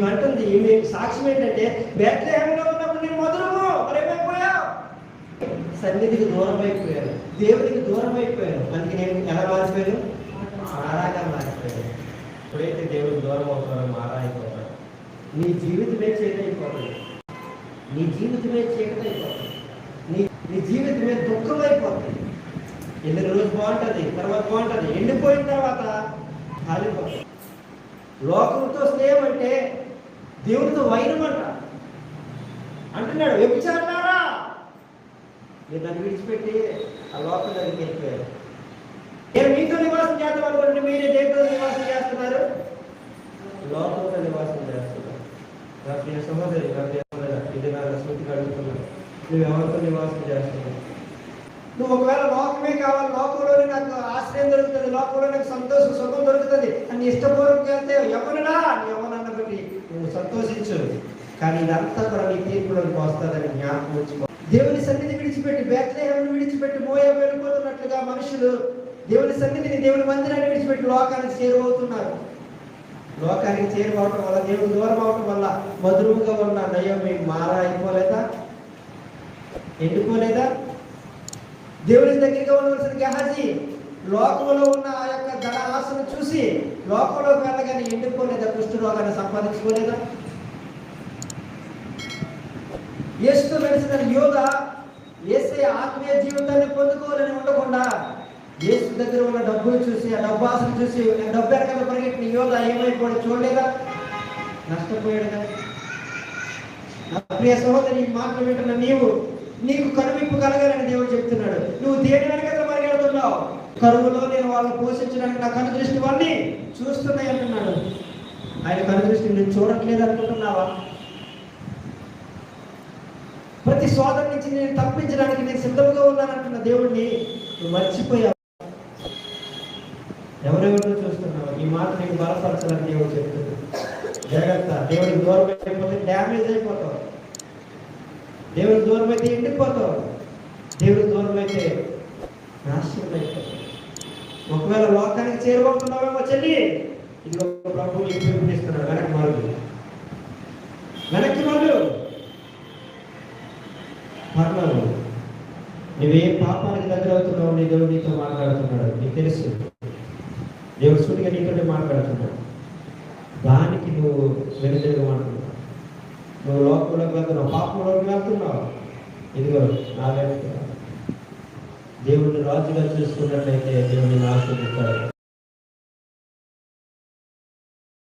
అంటుంది ఈమె సాక్ష్యం ఏంటంటే, బెత్లెహేములో ఉన్నప్పుడు నేను మధురము, మరి ఏమైపోయావు? సన్నిధికి దూరం అయిపోయాను, దేవుడికి దూరం అయిపోయాను. అందుకే నేను ఎలా మారిపోయాను? మారాగా మారిపోయాను. ఎప్పుడైతే దేవుడికి దూరం అవుతారో మారా అయిపోతాడు. నీ జీవితమే చీకటైపోతుంది, నీ జీవితమే చీకటైపోతుంది, నీ జీవితమే దుఃఖం అయిపోతుంది. ఎన్ని రోజు బాగుంటుంది, తర్వాత బాగుంటుంది, ఎండిపోయిన తర్వాత కాలిపోతుంది. లోకంతో స్నేహం అంటే దేవుడితో వైరం అంటున్నాడు. వ్యభిచారులారా, మీరు నన్ను విడిచిపెట్టి ఆ లోకం దగ్గరికి వెళ్ళిపోయారు. నేను మీతో నివాసం చేద్దాం అనుకుంటే మీరే దేవుడితో నివాసం చేస్తున్నారు, లోకంతో నివాసం చేస్తున్నారు. నా సహోదరి ఇది నా స్మృతికి అడుగుతున్నాను, నువ్వు ఎవరితో నివాసం చేస్తున్నావు? నువ్వు ఒకవేళ లోకమే కావాలి, లోకంలోనే నాకు ఆశ్రయం దొరుకుతుంది, లోకంలో నాకు సంతోషం సుఖం దొరుకుతుంది అని ఇష్టపూర్వకంగా వెళ్తే ఎవరినా ఎవరన్నా బట్టి నువ్వు సంతోషించు. కానీ ఇదంతా కూడా నీ తీర్పులోకి వస్తుందని జ్ఞాపకం ఉంచుకో. దేవుని సన్నిధి విడిచిపెట్టి, బెత్లెహేమును విడిచిపెట్టి మోయాబు వెళ్ళిపోతున్నట్లుగా మనుషులు దేవుని సన్నిధిని, దేవుని మందిరాన్ని విడిచిపెట్టి లోకానికి చేరువవుతున్నారు. లోకానికి చేరువవటం వల్ల, దేవుని దూరం అవటం వల్ల మధురముగా ఉన్న నయోమి మారా అయిపోలేదా? ఎండిపోలేదా? దేవుని దగ్గరగా ఉండవలసిన గెహాజీ లోకంలో ఉన్న ఆ యొక్క ధన ఆశను చూసి లోకంలోకి వెళ్ళగానే ఎండిపోలేదా? కుష్ఠరోగాన్ని సంపాదించుకోలేదా? యేసుతో వెలిసిన యోధ యేసయ్య ఆత్మీయ జీవితాన్ని పొందుకోవాలని ఉండకుండా యేసు దగ్గర ఉన్న డబ్బులు చూసి, ఆ డబ్బు ఆశను చూసి, డబ్బు వెనకాల పరిగెట్టిన యోధ ఏమైపోయాడు చూడలేదా? నష్టపోయాడు కదా. నా ప్రియ సహోదరి, ఈ మాటలు వింటున్న నీకు కనువిప్పు కలగాలని దేవుడు చెప్తున్నాడు. నువ్వు దేని వెనకాల పరిగెడుతున్నావు? కరువులో నేను వాళ్ళని పోషించడానికి నా కను దృష్టి వాళ్ళని చూస్తున్నాయి అంటున్నాడు. ఆయన కను దృష్టి నేను చూడట్లేదు అనుకుంటున్నావా? ప్రతి సోదరు నుంచి నేను తప్పించడానికి నేను సిద్ధంగా ఉన్నానంటున్న దేవుడిని నువ్వు మర్చిపోయావు. ఎవరెవరితో చూస్తున్నావు? ఈ మాట నీకు బలపరచాలని దేవుడు చెప్తున్నాడు. జాగ్రత్త. దేవుడికి దూరం అయిపోతే డ్యామేజ్ అయిపోతావు, దేవుడికి దూరం అయితే ఎండిపోతావు, దేవుడికి దూరం అయితే నాశనం అయిపోతావు. ఒకవేళ లోకానికి చేరుకుంటున్నావేమో చెల్లి, ఇది ఒక ప్రభువు నీకు పిలుపునిస్తున్నాడు. వెనక్కి మళ్ళు పర్వాలేదు. నువ్వే పాపానికి దగ్గర అవుతున్నావు, నీ దేవుడు నీతో మాట్లాడుతున్నాడు. నీకు తెలుసు, దేవుడు సూటిగా నీతోనే మాట్లాడుతున్నాడు. దానికి నువ్వు వెనుదిరగమంటున్నావు. నువ్వు లోకంలోకి వెళ్తున్నావు, పాపంలోకి వెళ్తున్నావు. ఇదిగో నా దేవుడిని రాజుగా చూసుకున్నట్లయితే దేవుడిని ఆశీర్వదిస్తాడు.